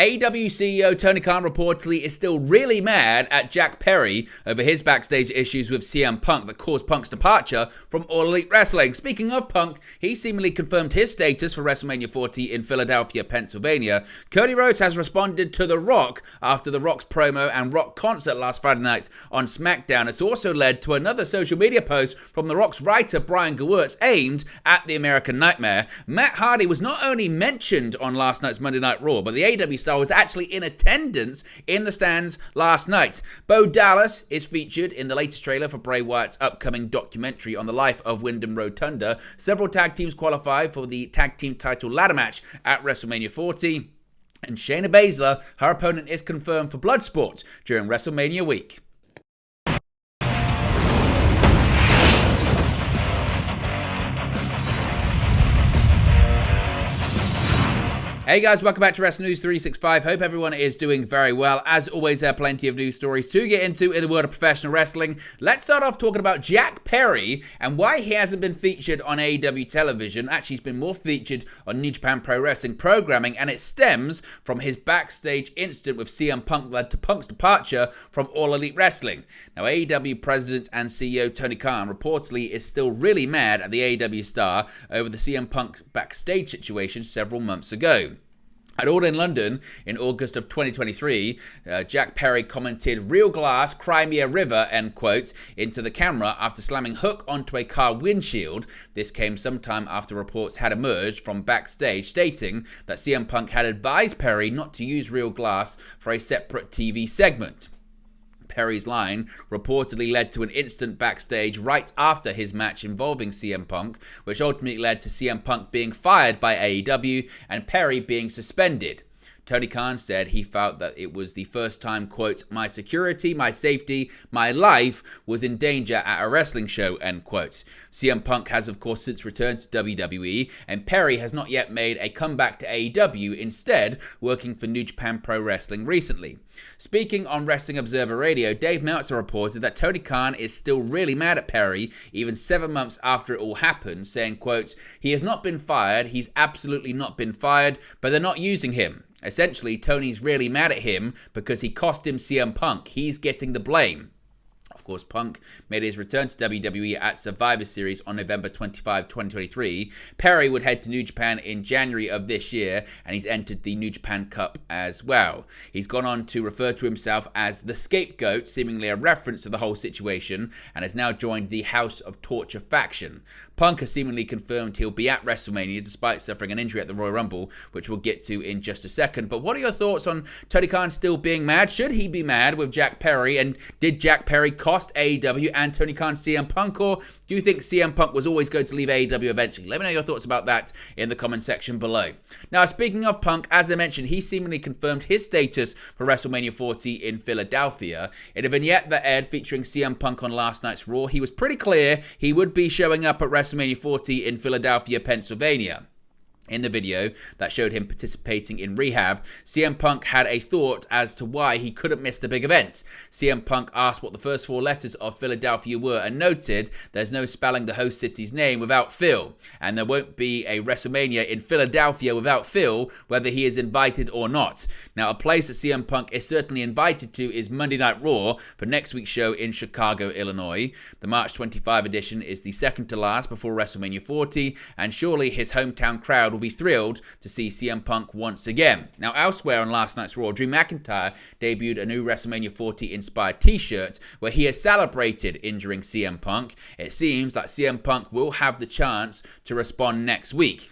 AEW CEO Tony Khan reportedly is still really mad at Jack Perry over his backstage issues with CM Punk that caused Punk's departure from All Elite Wrestling. Speaking of Punk, he seemingly confirmed his status for WrestleMania 40 in Philadelphia, Pennsylvania. Cody Rhodes has responded to The Rock after The Rock's promo and Rock concert last Friday night on SmackDown. It's also led to another social media post from The Rock's writer Brian Gewirtz aimed at the American Nightmare. Matt Hardy was not only mentioned on last night's Monday Night Raw, but the AEW star was actually in attendance in the stands last night. Bo Dallas is featured in the latest trailer for Bray Wyatt's upcoming documentary on the life of Wyndham Rotunda. Several tag teams qualify for the tag team title ladder match at WrestleMania 40. And Shayna Baszler, her opponent, is confirmed for Bloodsport during WrestleMania week. Hey guys, welcome back to Wrestling News 365. Hope everyone is doing very well. As always, there are plenty of news stories to get into in the world of professional wrestling. Let's start off talking about Jack Perry and why he hasn't been featured on AEW television. Actually, he's been more featured on New Japan Pro Wrestling programming, and it stems from his backstage incident with CM Punk led to Punk's departure from All Elite Wrestling. Now, AEW President and CEO Tony Khan reportedly is still really mad at the AEW star over the CM Punk backstage situation several months ago. At All in London in August of 2023, Jack Perry commented "real glass, Crimea River," end quotes, into the camera after slamming Hook onto a car windshield. This came sometime after reports had emerged from backstage stating that CM Punk had advised Perry not to use real glass for a separate TV segment. Perry's line reportedly led to an incident backstage right after his match involving CM Punk, which ultimately led to CM Punk being fired by AEW and Perry being suspended. Tony Khan said he felt that it was the first time, quote, "my security, my safety, my life was in danger at a wrestling show," end quotes. CM Punk has, of course, since returned to WWE, and Perry has not yet made a comeback to AEW, instead working for New Japan Pro Wrestling recently. Speaking on Wrestling Observer Radio, Dave Meltzer reported that Tony Khan is still really mad at Perry, even 7 months after it all happened, saying, quote, "he has not been fired, he's absolutely not been fired, but they're not using him. Essentially, Tony's really mad at him because he cost him CM Punk. He's getting the blame." Of course, Punk made his return to WWE at Survivor Series on November 25, 2023. Perry would head to New Japan in January of this year, and he's entered the New Japan Cup as well. He's gone on to refer to himself as the scapegoat, seemingly a reference to the whole situation, and has now joined the House of Torture faction. Punk has seemingly confirmed he'll be at WrestleMania despite suffering an injury at the Royal Rumble, which we'll get to in just a second. But what are your thoughts on Tony Khan still being mad? Should he be mad with Jack Perry? And did Jack Perry cost AEW and Tony Khan CM Punk? Or do you think CM Punk was always going to leave AEW eventually? Let me know your thoughts about that in the comment section below. Now, speaking of Punk, as I mentioned, he seemingly confirmed his status for WrestleMania 40 in Philadelphia. In a vignette that aired featuring CM Punk on last night's Raw, he was pretty clear he would be showing up at WrestleMania 40 in Philadelphia, Pennsylvania. In the video that showed him participating in rehab, CM Punk had a thought as to why he couldn't miss the big event. CM Punk asked what the first 4 letters of Philadelphia were and noted there's no spelling the host city's name without Phil, and there won't be a WrestleMania in Philadelphia without Phil, whether he is invited or not. Now, a place that CM Punk is certainly invited to is Monday Night Raw for next week's show in Chicago, Illinois. The March 25 edition is the second to last before WrestleMania 40, and surely his hometown crowd will be thrilled to see CM Punk once again. Now, elsewhere on last night's Raw, Drew McIntyre debuted a new WrestleMania 40 inspired t-shirt where he has celebrated injuring CM Punk. It seems that CM Punk will have the chance to respond next week.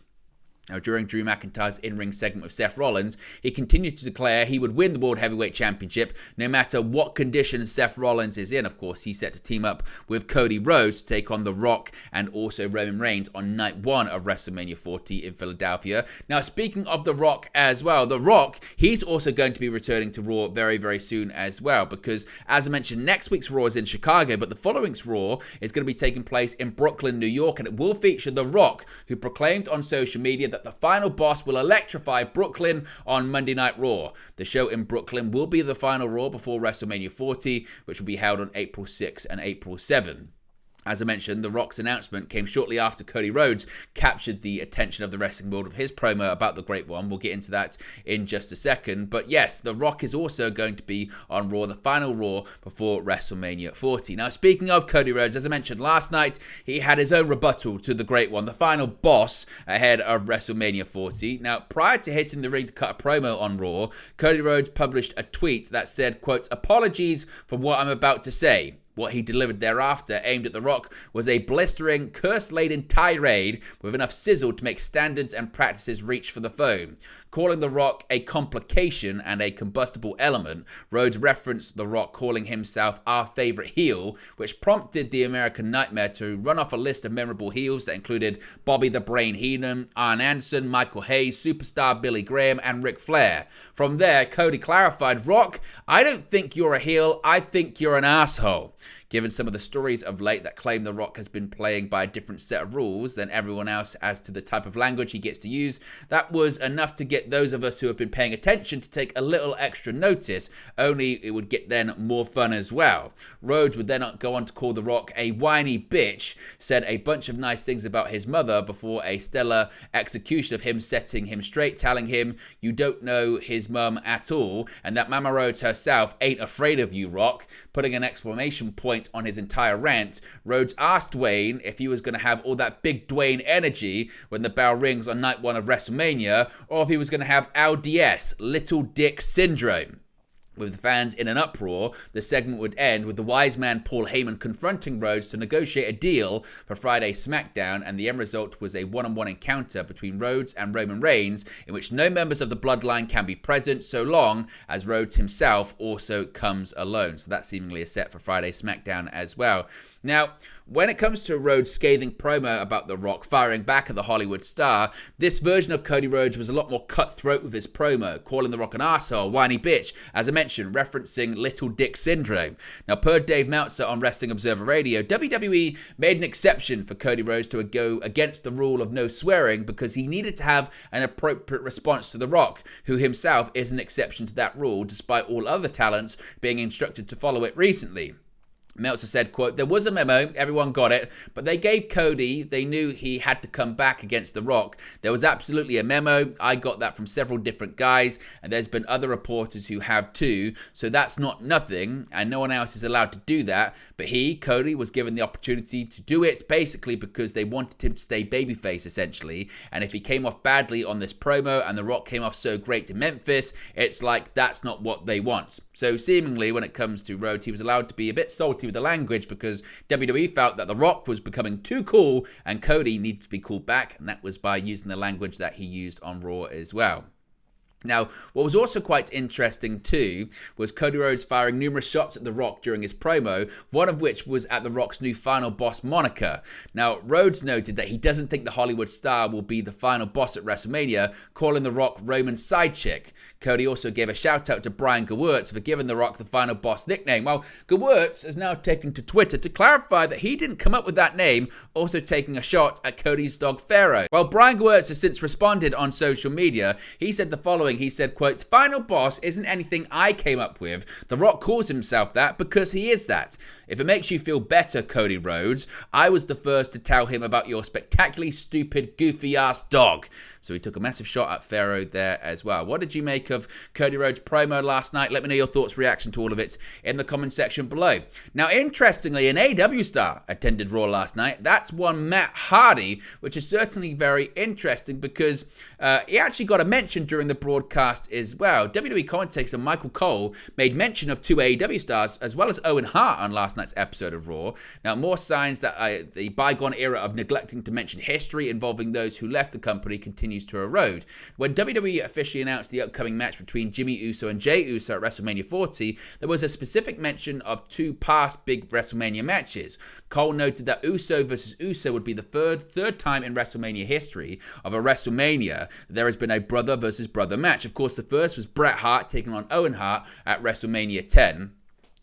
Now, during Drew McIntyre's in-ring segment with Seth Rollins, he continued to declare he would win the World Heavyweight Championship no matter what condition Seth Rollins is in. Of course, he's set to team up with Cody Rhodes to take on The Rock and also Roman Reigns on night 1 of WrestleMania 40 in Philadelphia. Now, speaking of The Rock as well, The Rock, he's also going to be returning to Raw very, very soon as well because, as I mentioned, next week's Raw is in Chicago, but the following week's Raw is going to be taking place in Brooklyn, New York, and it will feature The Rock, who proclaimed on social media that the final boss will electrify Brooklyn on Monday Night Raw. The show in Brooklyn will be the final Raw before WrestleMania 40, which will be held on April 6 and April 7. As I mentioned, The Rock's announcement came shortly after Cody Rhodes captured the attention of the wrestling world with his promo about the Great One. We'll get into that in just a second. But yes, The Rock is also going to be on Raw, the final Raw before WrestleMania 40. Now, speaking of Cody Rhodes, as I mentioned last night, he had his own rebuttal to the Great One, the final boss ahead of WrestleMania 40. Now, prior to hitting the ring to cut a promo on Raw, Cody Rhodes published a tweet that said, quote, "Apologies for what I'm about to say." What he delivered thereafter, aimed at The Rock, was a blistering, curse-laden tirade with enough sizzle to make standards and practices reach for the phone. Calling The Rock a complication and a combustible element, Rhodes referenced The Rock calling himself our favorite heel, which prompted the American Nightmare to run off a list of memorable heels that included Bobby the Brain Heenan, Arn Anderson, Michael Hayes, Superstar Billy Graham, and Ric Flair. From there, Cody clarified, "Rock, I don't think you're a heel, I think you're an asshole." Given some of the stories of late that claim The Rock has been playing by a different set of rules than everyone else as to the type of language he gets to use, that was enough to get those of us who have been paying attention to take a little extra notice, only it would get then more fun as well. Rhodes would then go on to call The Rock a whiny bitch, said a bunch of nice things about his mother before a stellar execution of him setting him straight, telling him you don't know his mum at all, and that Mama Rhodes herself ain't afraid of you, Rock. Putting an exclamation point on his entire rant, Rhodes asked Dwayne if he was going to have all that big Dwayne energy when the bell rings on night one of WrestleMania, or if he was going to have LDS, Little Dick Syndrome. With the fans in an uproar, the segment would end with the wise man Paul Heyman confronting Rhodes to negotiate a deal for Friday's SmackDown, and the end result was a one-on-one encounter between Rhodes and Roman Reigns, in which no members of the bloodline can be present so long as Rhodes himself also comes alone. So that seemingly is set for Friday's SmackDown as well. Now, when it comes to Rhodes' scathing promo about The Rock firing back at the Hollywood star, this version of Cody Rhodes was a lot more cutthroat with his promo, calling The Rock an arsehole, whiny bitch, as I mentioned, referencing Little Dick Syndrome. Now, per Dave Meltzer on Wrestling Observer Radio, WWE made an exception for Cody Rhodes to go against the rule of no swearing because he needed to have an appropriate response to The Rock, who himself is an exception to that rule, despite all other talents being instructed to follow it recently. Meltzer said, quote, "There was a memo, everyone got it, but they gave Cody, they knew he had to come back against The Rock. There was absolutely a memo. I got that from several different guys, and there's been other reporters who have too, so that's not nothing, and no one else is allowed to do that. But he, Cody, was given the opportunity to do it basically because they wanted him to stay babyface, essentially, and if he came off badly on this promo and The Rock came off so great in Memphis, it's like that's not what they want." So seemingly, when it comes to Rhodes, he was allowed to be a bit salty with the language because WWE felt that The Rock was becoming too cool and Cody needed to be cool back, and that was by using the language that he used on Raw as well. Now, what was also quite interesting too was Cody Rhodes firing numerous shots at The Rock during his promo, one of which was at The Rock's new final boss moniker. Now, Rhodes noted that he doesn't think the Hollywood star will be the final boss at WrestleMania, calling The Rock Roman's side chick. Cody also gave a shout out to Brian Gewirtz for giving The Rock the final boss nickname. Well, Gewirtz has now taken to Twitter to clarify that he didn't come up with that name, also taking a shot at Cody's dog Pharaoh. Well, Brian Gewirtz has since responded on social media. He said the following. He said, quote, "Final boss isn't anything I came up with. The Rock calls himself that because he is that. If it makes you feel better, Cody Rhodes, I was the first to tell him about your spectacularly stupid, goofy-ass dog." So he took a massive shot at Pharaoh there as well. What did you make of Cody Rhodes' promo last night? Let me know your thoughts, reaction to all of it in the comment section below. Now, interestingly, an AEW star attended Raw last night. That's one Matt Hardy, which is certainly very interesting because he actually got a mention during the broadcast as well. WWE commentator Michael Cole made mention of two AEW stars as well as Owen Hart on last night's episode of Raw. Now, more signs that the bygone era of neglecting to mention history involving those who left the company continues to erode. When WWE officially announced the upcoming match between Jimmy Uso and Jey Uso at WrestleMania 40, there was a specific mention of two past big WrestleMania matches. Cole noted that Uso versus Uso would be the third time in WrestleMania history of a WrestleMania that there has been a brother versus brother match. Of course, the first was Bret Hart taking on Owen Hart at WrestleMania 10.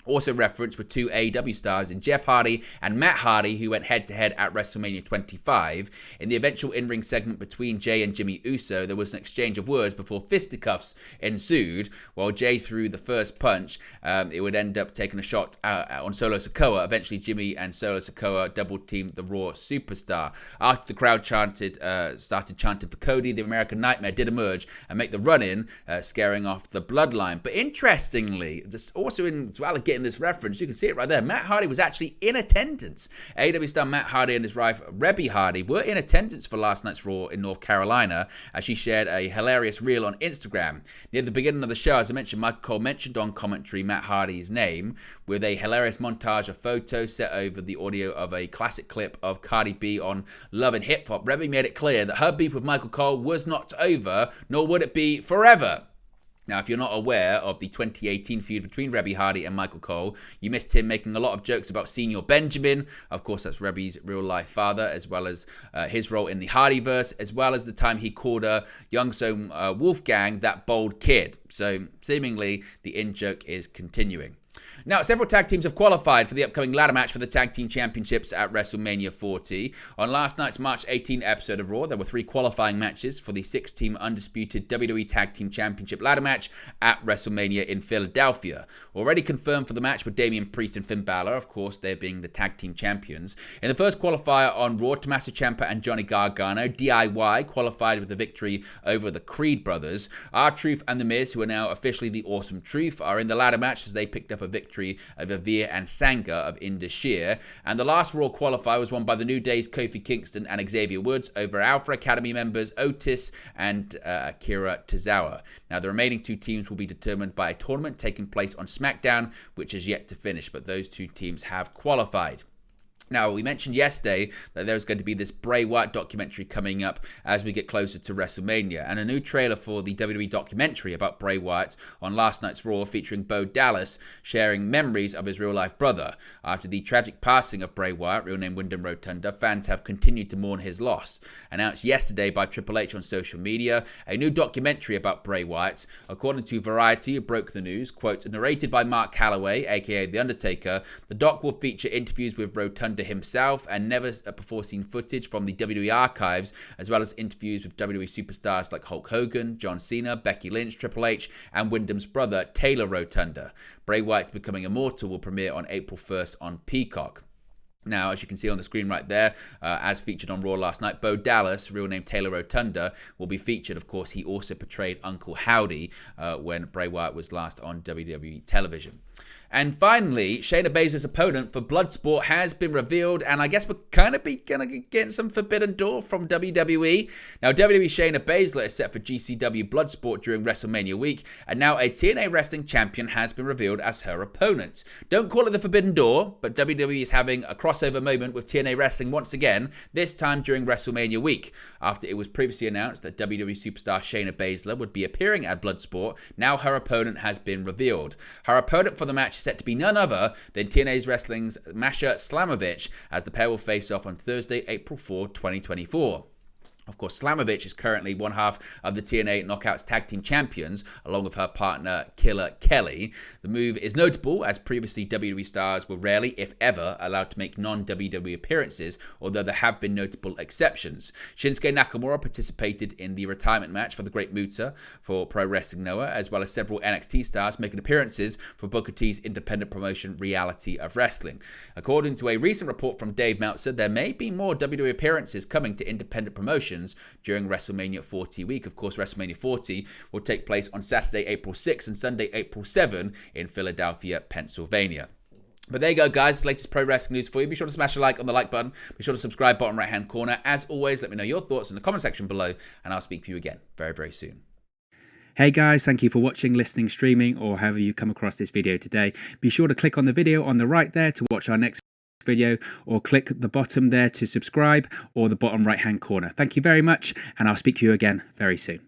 Also referenced were two AEW stars in Jeff Hardy and Matt Hardy, who went head-to-head at WrestleMania 25. In the eventual in-ring segment between Jay and Jimmy Uso, there was an exchange of words before fisticuffs ensued. While Jay threw the first punch, it would end up taking a shot on Solo Sikoa. Eventually, Jimmy and Solo Sikoa double-teamed the Raw superstar. After the crowd started chanting for Cody, the American Nightmare did emerge and make the run-in, scaring off the Bloodline. But interestingly, this also in getting this reference, you can see it right there. Matt Hardy was actually in attendance. AEW star Matt Hardy and his wife Rebby Hardy were in attendance for last night's Raw in North Carolina, as she shared a hilarious reel on Instagram. Near the beginning of the show, as I mentioned, Michael Cole mentioned on commentary Matt Hardy's name with a hilarious montage of photos set over the audio of a classic clip of Cardi B on Love and Hip Hop. Rebby made it clear that her beef with Michael Cole was not over, nor would it be forever. Now, if you're not aware of the 2018 feud between Rebby Hardy and Michael Cole, you missed him making a lot of jokes about Senior Benjamin. Of course, that's Rebby's real-life father, as well as his role in the Hardyverse, as well as the time he called young son Wolfgang that bold kid. So, seemingly, the in-joke is continuing. Now, several tag teams have qualified for the upcoming ladder match for the Tag Team Championships at WrestleMania 40. On last night's March 18 episode of Raw, there were 3 qualifying matches for the 6-team undisputed WWE Tag Team Championship ladder match at WrestleMania in Philadelphia. Already confirmed for the match were Damian Priest and Finn Balor, of course, they being the Tag Team Champions. In the first qualifier on Raw, Tommaso Ciampa and Johnny Gargano, DIY, qualified with the victory over the Creed brothers. R-Truth and The Miz, who are now officially the Awesome Truth, are in the ladder match as they picked up a victory over Veer and Sangha of Indus Sher. And the last Raw qualifier was won by the New Day's Kofi Kingston and Xavier Woods over Alpha Academy members Otis and Akira Tozawa. Now, the remaining 2 teams will be determined by a tournament taking place on SmackDown, which is yet to finish, but those 2 teams have qualified. Now, we mentioned yesterday that there was going to be this Bray Wyatt documentary coming up as we get closer to WrestleMania, and a new trailer for the WWE documentary about Bray Wyatt on last night's Raw featuring Bo Dallas sharing memories of his real-life brother. After the tragic passing of Bray Wyatt, real name Wyndham Rotunda, fans have continued to mourn his loss. Announced yesterday by Triple H on social media, a new documentary about Bray Wyatt. According to Variety, who broke the news, quote, narrated by Mark Calloway, aka The Undertaker, the doc will feature interviews with Rotunda himself and never before seen footage from the WWE archives, as well as interviews with WWE superstars like Hulk Hogan, John Cena, Becky Lynch, Triple H, and Wyndham's brother Taylor Rotunda. Bray Wyatt Becoming Immortal will premiere on April 1st on Peacock. Now, as you can see on the screen right there, as featured on Raw last night, Bo Dallas, real name Taylor Rotunda, will be featured. Of course, he also portrayed Uncle Howdy when Bray Wyatt was last on WWE television. And finally, Shayna Baszler's opponent for Bloodsport has been revealed, and I guess we're gonna be getting some Forbidden Door from WWE. Now, WWE Shayna Baszler is set for GCW Bloodsport during WrestleMania week, and now a TNA Wrestling Champion has been revealed as her opponent. Don't call it the Forbidden Door, but WWE is having a crossover moment with TNA Wrestling once again, this time during WrestleMania week. After it was previously announced that WWE superstar Shayna Baszler would be appearing at Bloodsport, now her opponent has been revealed. Her opponent for the match is set to be none other than TNA Wrestling's Masha Slamovich, as the pair will face off on Thursday, April 4, 2024. Of course, Slamovich is currently one half of the TNA Knockouts Tag Team Champions, along with her partner, Killer Kelly. The move is notable, as previously WWE stars were rarely, if ever, allowed to make non-WWE appearances, although there have been notable exceptions. Shinsuke Nakamura participated in the retirement match for the Great Muta for Pro Wrestling Noah, as well as several NXT stars making appearances for Booker T's independent promotion Reality of Wrestling. According to a recent report from Dave Meltzer, there may be more WWE appearances coming to independent promotions during WrestleMania 40 week. Of course, WrestleMania 40 will take place on Saturday, April 6 and Sunday, April 7 in Philadelphia, Pennsylvania. But there you go, guys. Latest pro wrestling news for you. Be sure to smash a like on the like button. Be sure to subscribe, bottom right hand corner. As always, let me know your thoughts in the comment section below, and I'll speak to you again very, very soon. Hey guys, thank you for watching, listening, streaming, or however you come across this video today. Be sure to click on the video on the right there to watch our next video, or click the bottom there to subscribe, or the bottom right hand corner. Thank you very much, and I'll speak to you again very soon.